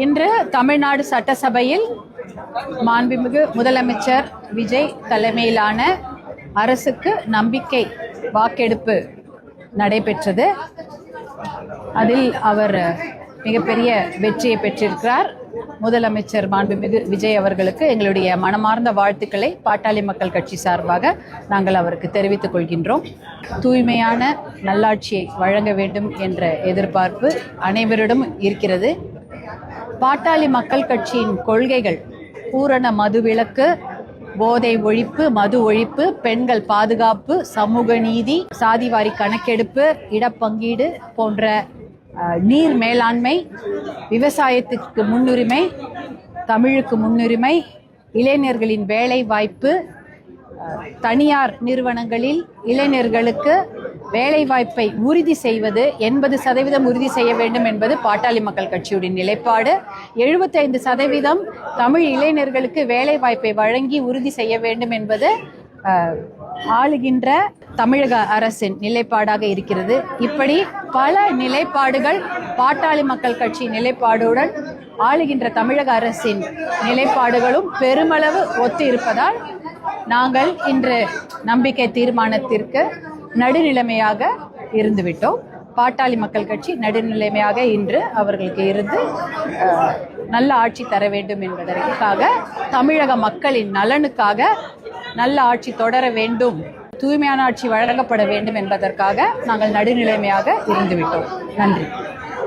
இன்று தமிழ்நாடு சட்டசபையில் மாண்புமிகு முதலமைச்சர் விஜய் தலைமையிலான அரசுக்கு நம்பிக்கை வாக்கெடுப்பு நடைபெற்றது. அதில் அவர் மிகப்பெரிய வெற்றியை பெற்றிருக்கிறார். முதலமைச்சர் மாண்புமிகு விஜய் அவர்களுக்கு எங்களுடைய மனமார்ந்த வாழ்த்துக்களை பாட்டாளி மக்கள் கட்சி சார்பாக நாங்கள் அவருக்கு தெரிவித்துக் கொள்கின்றோம். தூய்மையான நல்லாட்சியை வழங்க வேண்டும் என்ற எதிர்பார்ப்பு அனைவரிடம் இருக்கிறது. பாட்டாளி மக்கள் கட்சியின் கொள்கைகள் பூரண மதுவிலக்கு, போதை ஒழிப்பு, மது ஒழிப்பு, பெண்கள் பாதுகாப்பு, சமூக நீதி, சாதிவாரி கணக்கெடுப்பு, இடப்பங்கீடு போன்ற நீர் மேலாண்மை, விவசாயத்துக்கு முன்னுரிமை, தமிழுக்கு முன்னுரிமை, இளைஞர்களின் வேலை வாய்ப்பு, தனியார் நிறுவனங்களில் இளைஞர்களுக்கு வேலை வாய்ப்பை உறுதி செய்வது 80% உறுதி செய்ய வேண்டும் என்பது பாட்டாளி மக்கள் கட்சியுடைய நிலைப்பாடு. 75% தமிழ் இளைஞர்களுக்கு வேலை வாய்ப்பை வழங்கி உறுதி செய்ய வேண்டும் என்பது ஆளுகின்ற தமிழக அரசின் நிலைப்பாடாக இருக்கிறது. இப்படி பல நிலைப்பாடுகள் பாட்டாளி மக்கள் கட்சி நிலைப்பாடுடன் ஆளுகின்ற தமிழக அரசின் நிலைப்பாடுகளும் பெருமளவு ஒத்து இருப்பதால் நாங்கள் இன்று நம்பிக்கை தீர்மானத்திற்கு நடுநிலைமையாக இருந்துவிட்டோம். பாட்டாளி மக்கள் கட்சி நடுநிலைமையாக இன்று அவர்களுக்கு இருந்து நல்ல ஆட்சி தர வேண்டும் என்பதற்காக, தமிழக மக்களின் நலனுக்காக நல்ல ஆட்சி தொடர வேண்டும், தூய்மையான ஆட்சி வழங்கப்பட வேண்டும் என்பதற்காக நாங்கள் நடுநிலைமையாக இருந்துவிட்டோம். நன்றி.